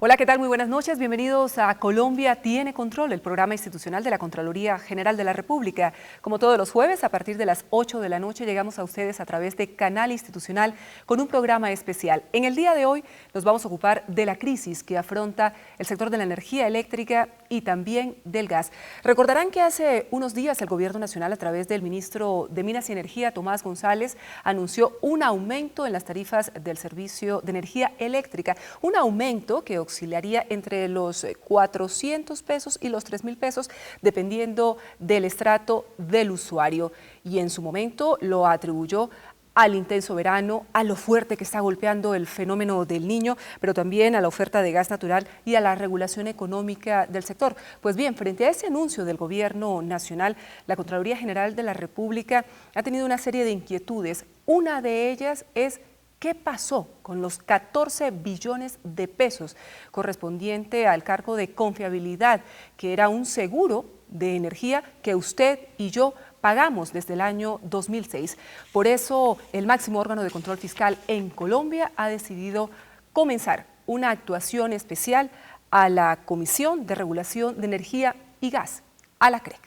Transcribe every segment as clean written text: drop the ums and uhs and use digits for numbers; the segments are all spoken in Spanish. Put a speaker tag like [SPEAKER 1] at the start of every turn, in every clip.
[SPEAKER 1] Hola, ¿qué tal? Muy buenas noches. Bienvenidos a Colombia Tiene Control, el programa institucional de la Contraloría General de la República. Como todos los jueves, a partir de las 8 de la noche, llegamos a ustedes a través de Canal Institucional con un programa especial. En el día de hoy nos vamos a ocupar de la crisis que afronta el sector de la energía eléctrica y también del gas. Recordarán que hace unos días el Gobierno Nacional, a través del ministro de Minas y Energía, Tomás González, anunció un aumento en las tarifas del servicio de energía eléctrica, un aumento que oscilaría entre los 400 pesos y los 3.000 pesos, dependiendo del estrato del usuario. Y en su momento lo atribuyó al intenso verano, a lo fuerte que está golpeando el fenómeno del Niño, pero también a la oferta de gas natural y a la regulación económica del sector. Pues bien, frente a ese anuncio del Gobierno Nacional, la Contraloría General de la República ha tenido una serie de inquietudes. Una de ellas es: ¿qué pasó con los 14 billones de pesos correspondiente al cargo de confiabilidad, que era un seguro de energía que usted y yo pagamos desde el año 2006? Por eso, el máximo órgano de control fiscal en Colombia ha decidido comenzar una actuación especial a la Comisión de Regulación de Energía y Gas, a la CREG.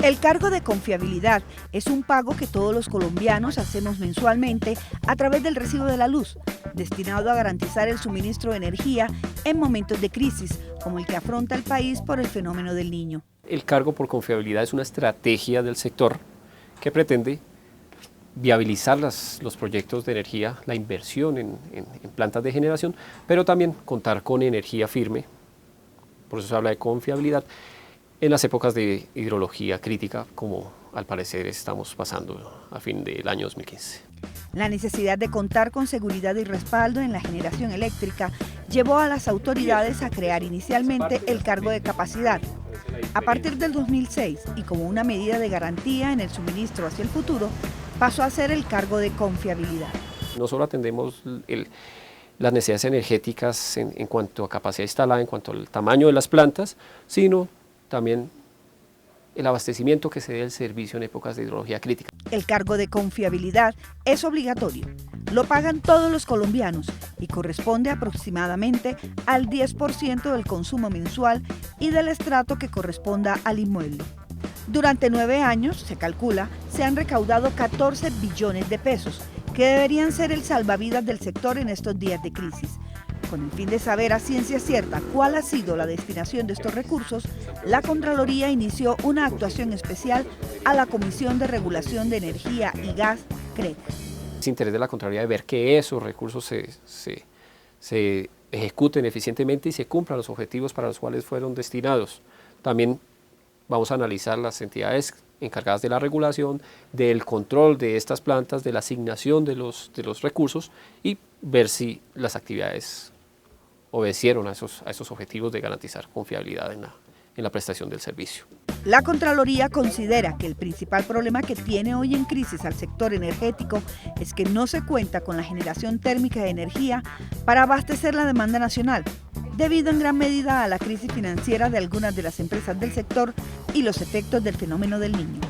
[SPEAKER 2] El cargo de confiabilidad es un pago que todos los colombianos hacemos mensualmente a través del recibo de la luz, destinado a garantizar el suministro de energía en momentos de crisis, como el que afronta el país por el fenómeno del Niño.
[SPEAKER 3] El cargo por confiabilidad es una estrategia del sector que pretende viabilizar los proyectos de energía, la inversión en plantas de generación, pero también contar con energía firme, por eso se habla de confiabilidad, en las épocas de hidrología crítica, como al parecer estamos pasando a fin del año 2015.
[SPEAKER 2] La necesidad de contar con seguridad y respaldo en la generación eléctrica llevó a las autoridades a crear inicialmente el cargo de capacidad. A partir del 2006, y como una medida de garantía en el suministro hacia el futuro, pasó a ser el cargo de confiabilidad.
[SPEAKER 3] No solo atendemos las necesidades energéticas en cuanto a capacidad instalada, en cuanto al tamaño de las plantas, sino también el abastecimiento que se dé del servicio en épocas de hidrología crítica.
[SPEAKER 2] El cargo de confiabilidad es obligatorio. Lo pagan todos los colombianos y corresponde aproximadamente al 10% del consumo mensual y del estrato que corresponda al inmueble. Durante 9 años, se calcula, se han recaudado 14 billones de pesos, que deberían ser el salvavidas del sector en estos días de crisis. Con el fin de saber a ciencia cierta cuál ha sido la destinación de estos recursos, la Contraloría inició una actuación especial a la Comisión de Regulación de Energía y Gas, CREG.
[SPEAKER 3] Es interés de la Contraloría de ver que esos recursos se ejecuten eficientemente y se cumplan los objetivos para los cuales fueron destinados. También vamos a analizar las entidades encargadas de la regulación, del control de estas plantas, de la asignación de los recursos y ver si las actividades obedecieron a esos objetivos de garantizar confiabilidad en la prestación del servicio.
[SPEAKER 2] La Contraloría considera que el principal problema que tiene hoy en crisis al sector energético es que no se cuenta con la generación térmica de energía para abastecer la demanda nacional, debido en gran medida a la crisis financiera de algunas de las empresas del sector y los efectos del fenómeno del Niño.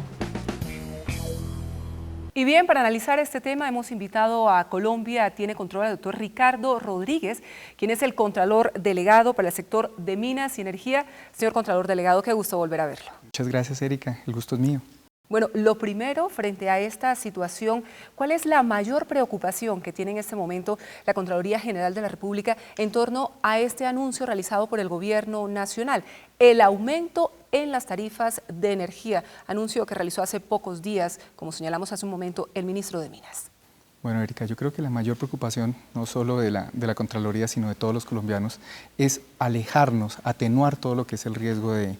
[SPEAKER 1] Y bien, para analizar este tema hemos invitado a Colombia Tiene Control al doctor Ricardo Rodríguez, quien es el Contralor Delegado para el sector de Minas y Energía. Señor Contralor Delegado, qué gusto volver a verlo.
[SPEAKER 4] Muchas gracias, Erika, el gusto es mío.
[SPEAKER 1] Bueno, lo primero, frente a esta situación, ¿cuál es la mayor preocupación que tiene en este momento la Contraloría General de la República en torno a este anuncio realizado por el Gobierno Nacional? El aumento en las tarifas de energía, anuncio que realizó hace pocos días, como señalamos hace un momento, el ministro de Minas.
[SPEAKER 4] Bueno, Erika, yo creo que la mayor preocupación, no solo de la Contraloría, sino de todos los colombianos, es alejarnos, atenuar todo lo que es el riesgo de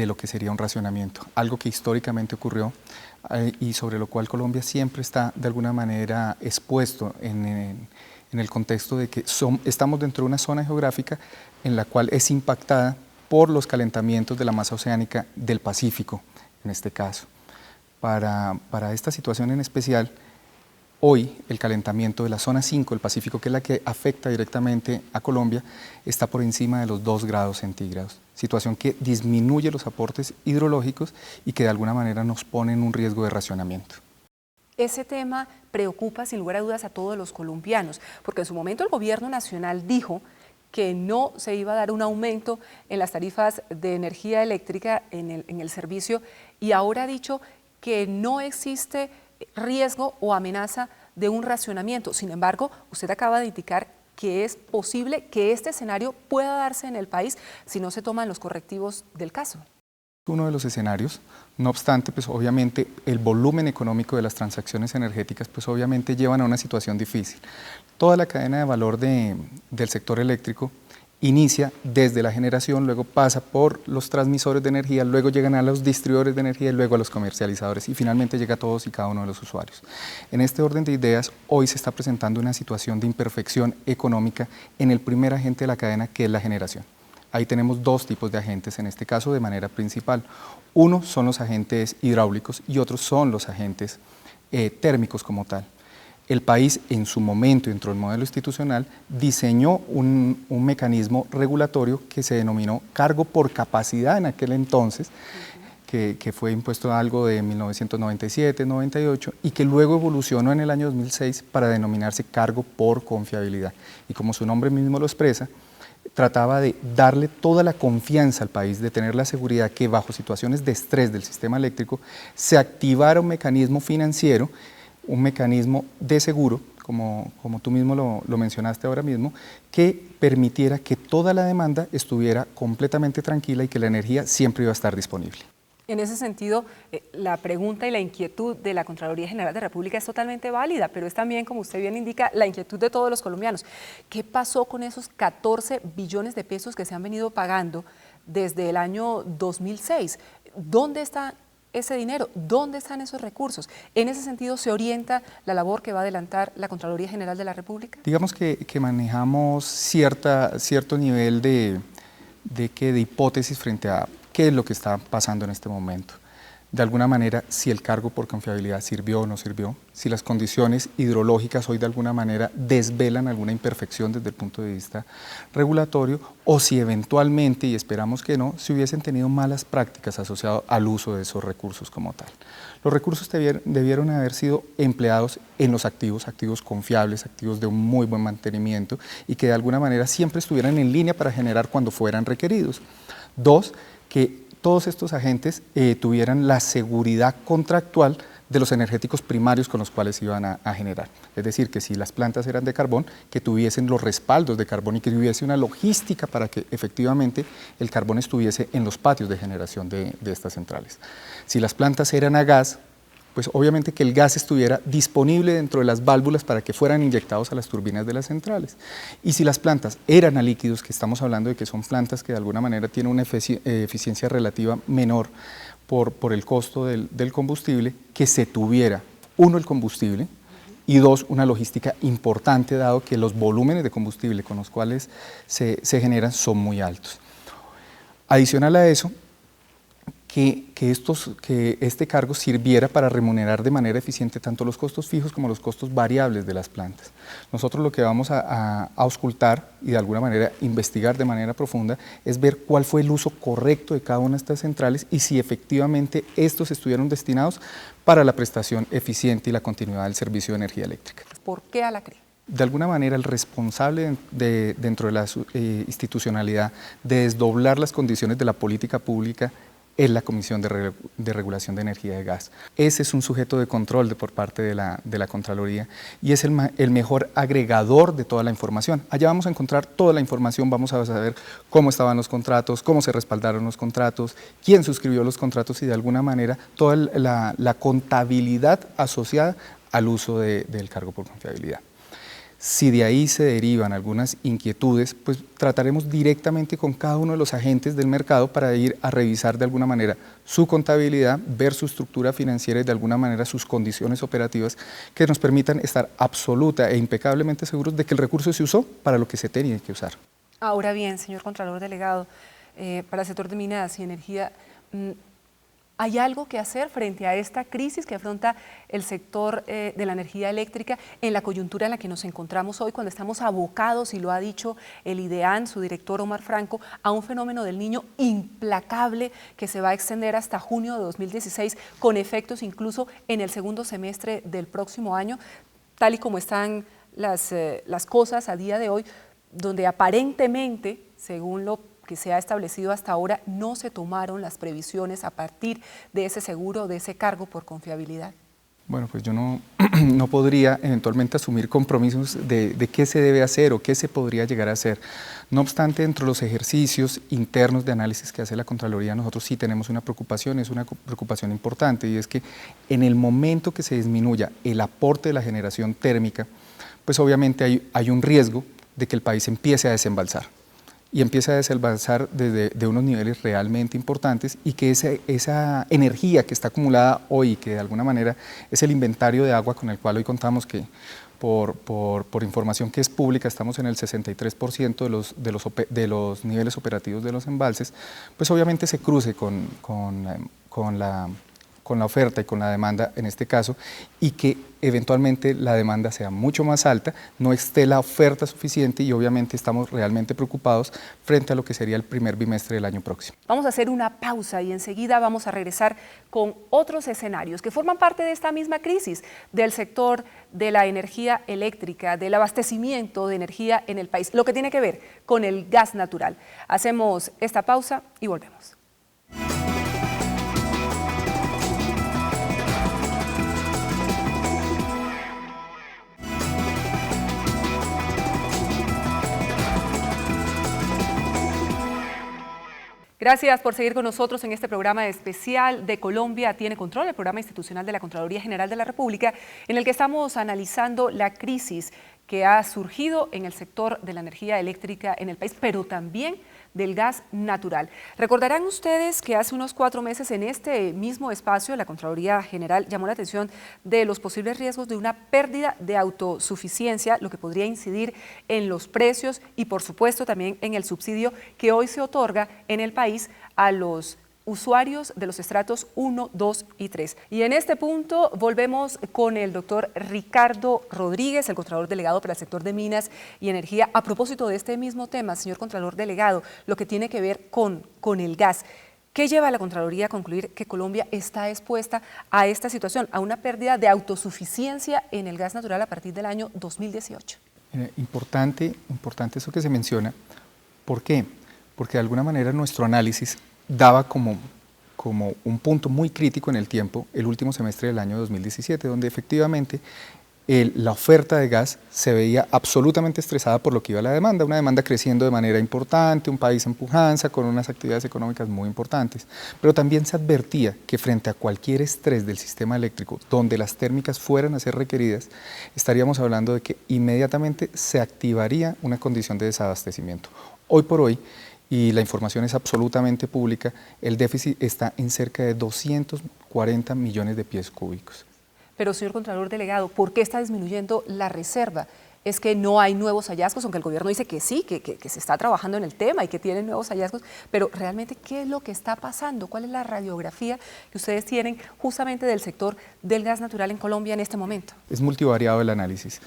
[SPEAKER 4] lo que sería un racionamiento, algo que históricamente ocurrió y sobre lo cual Colombia siempre está de alguna manera expuesto en el contexto de que estamos dentro de una zona geográfica en la cual es impactada por los calentamientos de la masa oceánica del Pacífico, en este caso. Para esta situación en especial, hoy el calentamiento de la zona 5 del Pacífico, que es la que afecta directamente a Colombia, está por encima de los 2 grados centígrados, situación que disminuye los aportes hidrológicos y que de alguna manera nos pone en un riesgo de racionamiento.
[SPEAKER 1] ese tema preocupa sin lugar a dudas a todos los colombianos, porque en su momento el gobierno nacional dijo que no se iba a dar un aumento en las tarifas de energía eléctrica en el servicio, y ahora ha dicho que no existe riesgo o amenaza de un racionamiento. Sin embargo, usted acaba de indicar que es posible que este escenario pueda darse en el país si no se toman los correctivos del caso.
[SPEAKER 4] Uno de los escenarios, no obstante, pues obviamente el volumen económico de las transacciones energéticas pues obviamente llevan a una situación difícil. Toda la cadena de valor del sector eléctrico inicia desde la generación, luego pasa por los transmisores de energía, luego llegan a los distribuidores de energía y luego a los comercializadores y finalmente llega a todos y cada uno de los usuarios. En este orden de ideas, hoy se está presentando una situación de imperfección económica en el primer agente de la cadena, que es la generación. Ahí tenemos dos tipos de agentes, en este caso de manera principal. Uno son los agentes hidráulicos y otros son los agentes térmicos como tal. El país en su momento, dentro del modelo institucional, diseñó un mecanismo regulatorio que se denominó cargo por capacidad en aquel entonces, que fue impuesto algo de 1997-98 y que luego evolucionó en el año 2006 para denominarse cargo por confiabilidad. Y como su nombre mismo lo expresa, trataba de darle toda la confianza al país, de tener la seguridad que bajo situaciones de estrés del sistema eléctrico se activara un mecanismo financiero, un mecanismo de seguro, como tú mismo lo mencionaste ahora mismo, que permitiera que toda la demanda estuviera completamente tranquila y que la energía siempre iba a estar disponible.
[SPEAKER 1] En ese sentido, la pregunta y la inquietud de la Contraloría General de la República es totalmente válida, pero es también, como usted bien indica, la inquietud de todos los colombianos. ¿Qué pasó con esos 14 billones de pesos que se han venido pagando desde el año 2006? ¿Dónde está ese dinero? ¿Dónde están esos recursos? En ese sentido, ¿se orienta la labor que va a adelantar la Contraloría General de la República?
[SPEAKER 4] Digamos que manejamos cierto nivel de hipótesis frente a qué es lo que está pasando en este momento. De alguna manera, si el cargo por confiabilidad sirvió o no sirvió, si las condiciones hidrológicas hoy de alguna manera desvelan alguna imperfección desde el punto de vista regulatorio, o si eventualmente, y esperamos que no, si hubiesen tenido malas prácticas asociadas al uso de esos recursos como tal. Los recursos debieron haber sido empleados en los activos confiables, activos de un muy buen mantenimiento y que de alguna manera siempre estuvieran en línea para generar cuando fueran requeridos. Dos, que todos estos agentes tuvieran la seguridad contractual de los energéticos primarios con los cuales iban a generar. Es decir, que si las plantas eran de carbón, que tuviesen los respaldos de carbón y que hubiese una logística para que efectivamente el carbón estuviese en los patios de generación de estas centrales. Si las plantas eran a gas, pues obviamente que el gas estuviera disponible dentro de las válvulas para que fueran inyectados a las turbinas de las centrales. Y si las plantas eran a líquidos, que estamos hablando de que son plantas que de alguna manera tienen una eficiencia relativa menor por el costo del combustible, que se tuviera, uno, el combustible, y dos, una logística importante, dado que los volúmenes de combustible con los cuales se generan son muy altos. Adicional a eso, que este cargo sirviera para remunerar de manera eficiente tanto los costos fijos como los costos variables de las plantas. Nosotros lo que vamos a auscultar y de alguna manera investigar de manera profunda es ver cuál fue el uso correcto de cada una de estas centrales y si efectivamente estos estuvieron destinados para la prestación eficiente y la continuidad del servicio de energía eléctrica.
[SPEAKER 1] ¿Por qué Alacre?
[SPEAKER 4] De alguna manera el responsable dentro de la institucionalidad de desdoblar las condiciones de la política pública es la Comisión de Regulación de Energía y Gas. Ese es un sujeto de control por parte de la Contraloría y es el mejor agregador de toda la información. Allá vamos a encontrar toda la información, vamos a saber cómo estaban los contratos, cómo se respaldaron los contratos, quién suscribió los contratos y de alguna manera toda la contabilidad asociada al uso del cargo por confiabilidad. Si de ahí se derivan algunas inquietudes, pues trataremos directamente con cada uno de los agentes del mercado para ir a revisar de alguna manera su contabilidad, ver su estructura financiera y de alguna manera sus condiciones operativas que nos permitan estar absoluta e impecablemente seguros de que el recurso se usó para lo que se tenía que usar.
[SPEAKER 1] Ahora bien, señor Contralor Delegado, para el sector de minas y energía, ¿Hay algo que hacer frente a esta crisis que afronta el sector de la energía eléctrica en la coyuntura en la que nos encontramos hoy, cuando estamos abocados, y lo ha dicho el IDEAN, su director Omar Franco, a un fenómeno del Niño implacable que se va a extender hasta junio de 2016, con efectos incluso en el segundo semestre del próximo año, tal y como están las cosas a día de hoy, donde aparentemente, según lo que se ha establecido hasta ahora, no se tomaron las previsiones a partir de ese seguro, de ese cargo por confiabilidad?
[SPEAKER 4] Bueno, pues yo no podría eventualmente asumir compromisos de qué se debe hacer o qué se podría llegar a hacer. No obstante, dentro de los ejercicios internos de análisis que hace la Contraloría, nosotros sí tenemos una preocupación, es una preocupación importante, y es que en el momento que se disminuya el aporte de la generación térmica, pues obviamente hay un riesgo de que el país empiece a desembalsar. Y empieza a desembalsar de unos niveles realmente importantes, y que esa energía que está acumulada hoy, que de alguna manera es el inventario de agua con el cual hoy contamos, que por información que es pública estamos en el 63% de los niveles operativos de los embalses, pues obviamente se cruce con la oferta y con la demanda en este caso, y que eventualmente la demanda sea mucho más alta, no esté la oferta suficiente, y obviamente estamos realmente preocupados frente a lo que sería el primer bimestre del año próximo.
[SPEAKER 1] Vamos a hacer una pausa y enseguida vamos a regresar con otros escenarios que forman parte de esta misma crisis del sector de la energía eléctrica, del abastecimiento de energía en el país, lo que tiene que ver con el gas natural. Hacemos esta pausa y volvemos. Gracias por seguir con nosotros en este programa especial de Colombia Tiene Control, el programa institucional de la Contraloría General de la República, en el que estamos analizando la crisis que ha surgido en el sector de la energía eléctrica en el país, pero también del gas natural. Recordarán ustedes que hace unos 4 meses en este mismo espacio la Contraloría General llamó la atención de los posibles riesgos de una pérdida de autosuficiencia, lo que podría incidir en los precios y por supuesto también en el subsidio que hoy se otorga en el país a los usuarios de los estratos 1, 2 y 3. Y en este punto volvemos con el doctor Ricardo Rodríguez, el Contralor Delegado para el sector de Minas y Energía, a propósito de este mismo tema, señor Contralor Delegado, lo que tiene que ver con el gas. ¿Qué lleva a la Contraloría a concluir que Colombia está expuesta a esta situación, a una pérdida de autosuficiencia en el gas natural a partir del año 2018?
[SPEAKER 4] Importante eso que se menciona. ¿Por qué? Porque de alguna manera nuestro análisis daba como un punto muy crítico en el tiempo el último semestre del año 2017, donde efectivamente la oferta de gas se veía absolutamente estresada por lo que iba la demanda, una demanda creciendo de manera importante, un país en pujanza, con unas actividades económicas muy importantes, pero también se advertía que frente a cualquier estrés del sistema eléctrico, donde las térmicas fueran a ser requeridas, estaríamos hablando de que inmediatamente se activaría una condición de desabastecimiento. Hoy por hoy, y la información es absolutamente pública, el déficit está en cerca de 240 millones de pies cúbicos.
[SPEAKER 1] Pero, señor Contralor Delegado, ¿por qué está disminuyendo la reserva? ¿Es que no hay nuevos hallazgos? Aunque el gobierno dice que sí, que se está trabajando en el tema y que tienen nuevos hallazgos, pero realmente, ¿qué es lo que está pasando? ¿Cuál es la radiografía que ustedes tienen justamente del sector del gas natural en Colombia en este momento?
[SPEAKER 4] Es multivariado el análisis.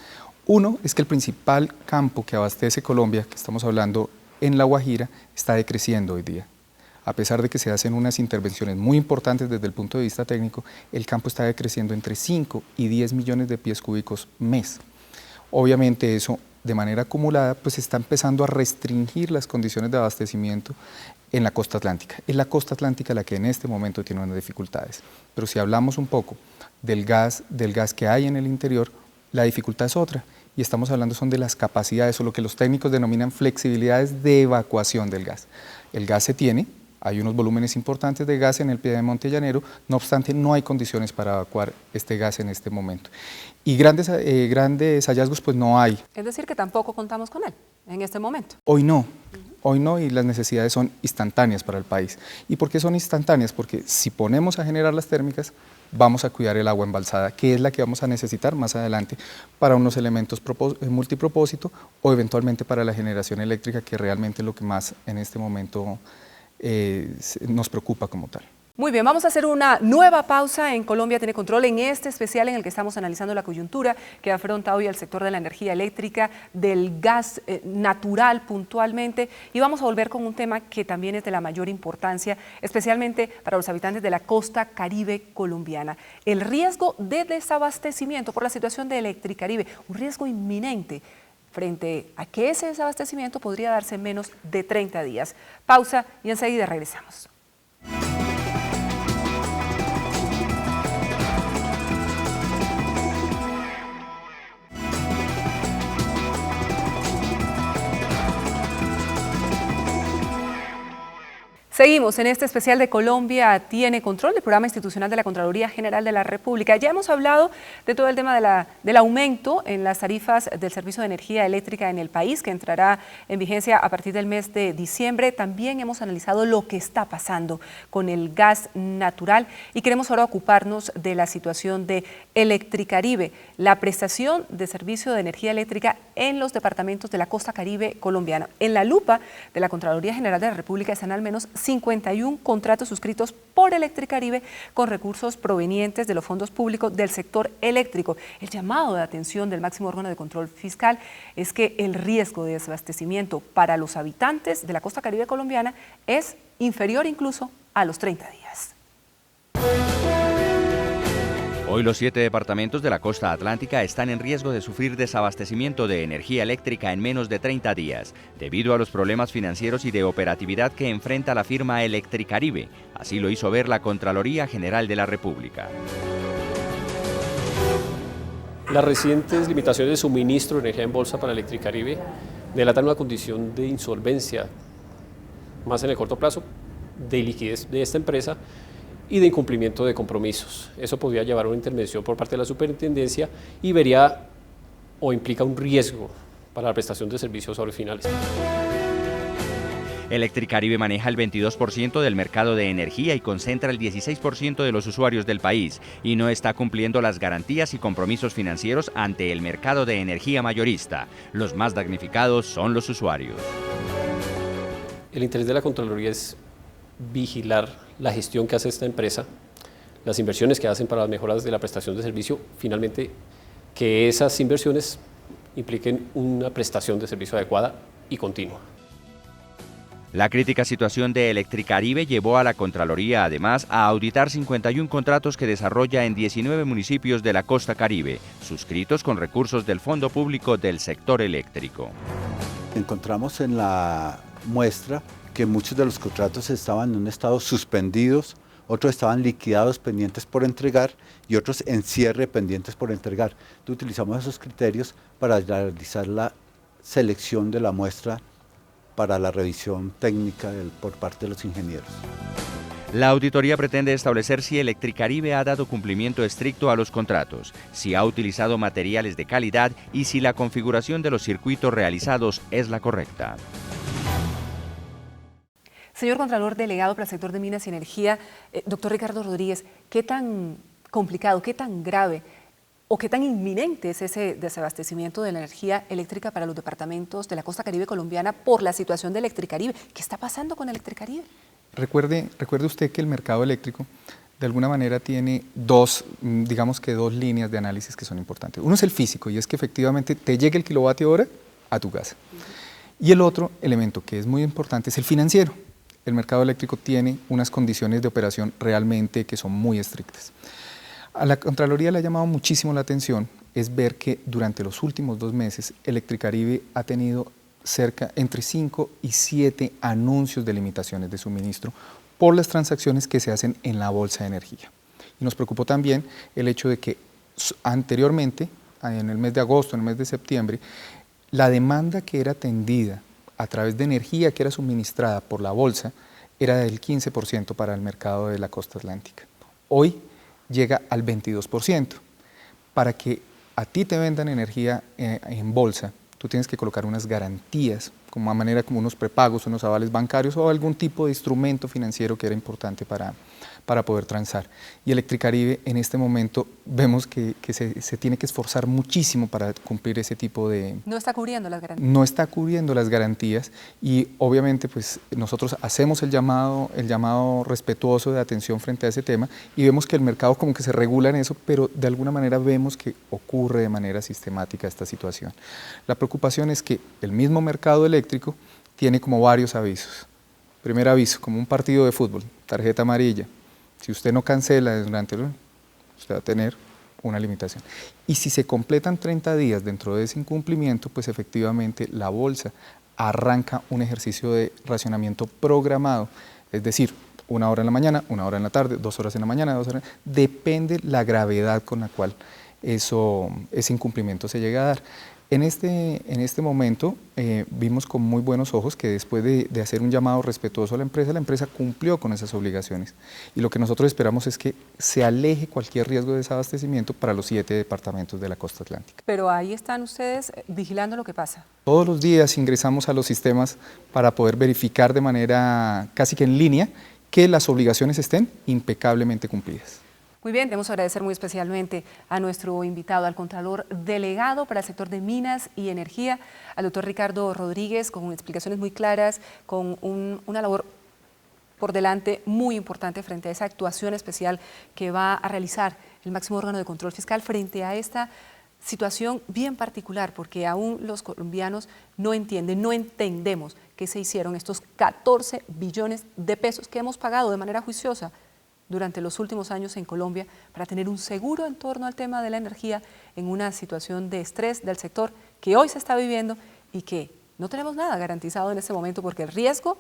[SPEAKER 4] Uno es que el principal campo que abastece Colombia, que estamos hablando en La Guajira, está decreciendo hoy día. A pesar de que se hacen unas intervenciones muy importantes desde el punto de vista técnico, el campo está decreciendo entre 5 y 10 millones de pies cúbicos mes. Obviamente eso, de manera acumulada, pues está empezando a restringir las condiciones de abastecimiento en la costa atlántica. Es la costa atlántica la que en este momento tiene unas dificultades. Pero si hablamos un poco del gas que hay en el interior, la dificultad es otra. Y estamos hablando son de las capacidades o lo que los técnicos denominan flexibilidades de evacuación del gas. El gas se tiene, hay unos volúmenes importantes de gas en el Piedemonte Llanero, no obstante no hay condiciones para evacuar este gas en este momento. Y grandes hallazgos pues no hay.
[SPEAKER 1] Es decir, que tampoco contamos con él en este momento.
[SPEAKER 4] Hoy no, y las necesidades son instantáneas para el país. ¿Y por qué son instantáneas? Porque si ponemos a generar las térmicas, vamos a cuidar el agua embalsada, que es la que vamos a necesitar más adelante para unos elementos multipropósito o eventualmente para la generación eléctrica, que realmente es lo que más en este momento nos preocupa como tal.
[SPEAKER 1] Muy bien, vamos a hacer una nueva pausa en Colombia Tiene Control, en este especial en el que estamos analizando la coyuntura que afronta hoy el sector de la energía eléctrica, del gas natural puntualmente, y vamos a volver con un tema que también es de la mayor importancia, especialmente para los habitantes de la costa caribe colombiana. El riesgo de desabastecimiento por la situación de Electricaribe, un riesgo inminente frente a que ese desabastecimiento podría darse en menos de 30 días. Pausa y enseguida regresamos. Seguimos en este especial de Colombia Tiene Control, del programa institucional de la Contraloría General de la República. Ya hemos hablado de todo el tema del aumento en las tarifas del servicio de energía eléctrica en el país, que entrará en vigencia a partir del mes de diciembre. También hemos analizado lo que está pasando con el gas natural y queremos ahora ocuparnos de la situación de Electricaribe, la prestación de servicio de energía eléctrica en los departamentos de la costa caribe colombiana. En la lupa de la Contraloría General de la República están al menos 51 contratos suscritos por Electricaribe con recursos provenientes de los fondos públicos del sector eléctrico. El llamado de atención del máximo órgano de control fiscal es que el riesgo de desabastecimiento para los habitantes de la costa caribe colombiana es inferior incluso a los 30 días.
[SPEAKER 5] Hoy los 7 departamentos de la costa atlántica están en riesgo de sufrir desabastecimiento de energía eléctrica en menos de 30 días, debido a los problemas financieros y de operatividad que enfrenta la firma Electricaribe. Así lo hizo ver la Contraloría General de la República.
[SPEAKER 3] Las recientes limitaciones de suministro de energía en bolsa para Electricaribe delatan una condición de insolvencia, más en el corto plazo, de liquidez de esta empresa y de incumplimiento de compromisos. Eso podría llevar a una intervención por parte de la superintendencia y vería o implica un riesgo para la prestación de servicios sobre finales.
[SPEAKER 5] Electricaribe maneja el 22% del mercado de energía y concentra el 16% de los usuarios del país y no está cumpliendo las garantías y compromisos financieros ante el mercado de energía mayorista. Los más damnificados son los usuarios.
[SPEAKER 3] El interés de la Contraloría es vigilar la gestión que hace esta empresa, las inversiones que hacen para las mejoras de la prestación de servicio, finalmente que esas inversiones impliquen una prestación de servicio adecuada y continua.
[SPEAKER 5] La crítica situación de Electricaribe llevó a la Contraloría además a auditar 51 contratos que desarrolla en 19 municipios de la costa caribe, suscritos con recursos del Fondo Público del Sector Eléctrico.
[SPEAKER 6] Encontramos en la muestra que muchos de los contratos estaban en un estado suspendidos, otros estaban liquidados pendientes por entregar y otros en cierre pendientes por entregar. Entonces, utilizamos esos criterios para realizar la selección de la muestra para la revisión técnica por parte de los ingenieros.
[SPEAKER 5] La auditoría pretende establecer si Electricaribe ha dado cumplimiento estricto a los contratos, si ha utilizado materiales de calidad y si la configuración de los circuitos realizados es la correcta.
[SPEAKER 1] Señor Contralor Delegado para el sector de Minas y Energía, doctor Ricardo Rodríguez, ¿qué tan complicado, qué tan grave o qué tan inminente es ese desabastecimiento de la energía eléctrica para los departamentos de la costa caribe colombiana por la situación de Electricaribe? ¿Qué está pasando con Electricaribe?
[SPEAKER 4] Recuerde usted que el mercado eléctrico de alguna manera tiene dos líneas de análisis que son importantes. Uno es el físico y es que efectivamente te llegue el kilovatio hora a tu casa. Y el otro elemento que es muy importante es el financiero. El mercado eléctrico tiene unas condiciones de operación realmente que son muy estrictas. A la Contraloría le ha llamado muchísimo la atención es ver que durante los últimos 2 meses Electricaribe ha tenido entre 5 y 7 anuncios de limitaciones de suministro por las transacciones que se hacen en la bolsa de energía. Y nos preocupó también el hecho de que anteriormente, en el mes de agosto, en el mes de septiembre, la demanda que era atendida a través de energía que era suministrada por la bolsa era del 15% para el mercado de la costa atlántica. Hoy llega al 22%. Para que a ti te vendan energía en bolsa, tú tienes que colocar unas garantías, como unos prepagos, unos avales bancarios o algún tipo de instrumento financiero que era importante para para poder transar. Y Electricaribe en este momento vemos que se tiene que esforzar muchísimo para cumplir ese tipo de...
[SPEAKER 1] No está cubriendo las garantías.
[SPEAKER 4] No está cubriendo las garantías y obviamente pues nosotros hacemos el llamado respetuoso de atención frente a ese tema y vemos que el mercado como que se regula en eso, pero de alguna manera vemos que ocurre de manera sistemática esta situación. La preocupación es que el mismo mercado eléctrico tiene como varios avisos. Primer aviso, como un partido de fútbol, tarjeta amarilla. Si usted no cancela durante el... usted va a tener una limitación. Y si se completan 30 días dentro de ese incumplimiento, pues efectivamente la bolsa arranca un ejercicio de racionamiento programado, es decir, 1 hora en la mañana, 1 hora en la tarde, 2 horas en la mañana, 2 horas, depende la gravedad con la cual ese incumplimiento se llega a dar. En este momento vimos con muy buenos ojos que después de hacer un llamado respetuoso a la empresa cumplió con esas obligaciones. Y lo que nosotros esperamos es que se aleje cualquier riesgo de desabastecimiento para los 7 departamentos de la costa atlántica.
[SPEAKER 1] Pero ahí están ustedes vigilando lo que pasa.
[SPEAKER 4] Todos los días ingresamos a los sistemas para poder verificar de manera casi que en línea que las obligaciones estén impecablemente cumplidas.
[SPEAKER 1] Muy bien, queremos agradecer muy especialmente a nuestro invitado, al Contralor Delegado para el sector de Minas y Energía, al doctor Ricardo Rodríguez, con explicaciones muy claras, con una labor por delante muy importante frente a esa actuación especial que va a realizar el máximo órgano de control fiscal frente a esta situación bien particular, porque aún los colombianos no entienden, no entendemos qué se hicieron estos 14 billones de pesos que hemos pagado de manera juiciosa durante los últimos años en Colombia para tener un seguro en torno al tema de la energía en una situación de estrés del sector que hoy se está viviendo y que no tenemos nada garantizado en este momento porque el riesgo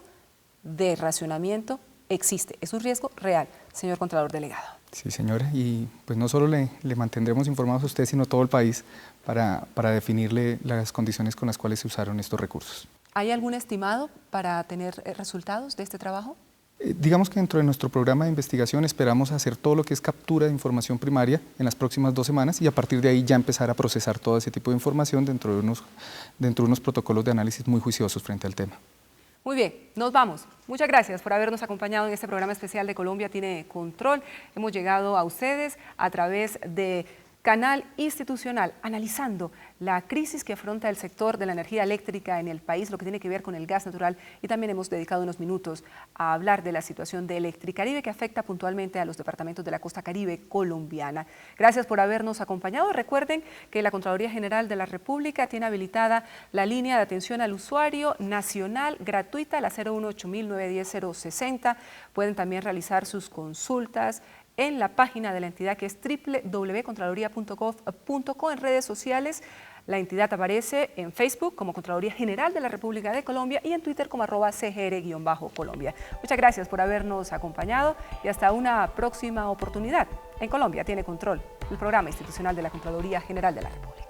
[SPEAKER 1] de racionamiento existe, es un riesgo real, señor Contralor Delegado.
[SPEAKER 4] Sí, señora, y pues no solo le mantendremos informados a usted, sino a todo el país para definirle las condiciones con las cuales se usaron estos recursos.
[SPEAKER 1] ¿Hay algún estimado para tener resultados de este trabajo?
[SPEAKER 4] Digamos que dentro de nuestro programa de investigación esperamos hacer todo lo que es captura de información primaria en las próximas 2 semanas y a partir de ahí ya empezar a procesar todo ese tipo de información dentro de unos protocolos de análisis muy juiciosos frente al tema.
[SPEAKER 1] Muy bien, nos vamos. Muchas gracias por habernos acompañado en este programa especial de Colombia Tiene Control. Hemos llegado a ustedes a través de Canal Institucional, analizando la crisis que afronta el sector de la energía eléctrica en el país, lo que tiene que ver con el gas natural, y también hemos dedicado unos minutos a hablar de la situación de Electricaribe que afecta puntualmente a los departamentos de la costa caribe colombiana. Gracias por habernos acompañado. Recuerden que la Contraloría General de la República tiene habilitada la línea de atención al usuario nacional gratuita, la 018-910-060. Pueden también realizar sus consultas en la página de la entidad que es www.contraloría.gov.co. En redes sociales la entidad aparece en Facebook como Contraloría General de la República de Colombia y en Twitter como @cgr_Colombia. Muchas gracias por habernos acompañado y hasta una próxima oportunidad en Colombia Tiene Control, el programa institucional de la Contraloría General de la República.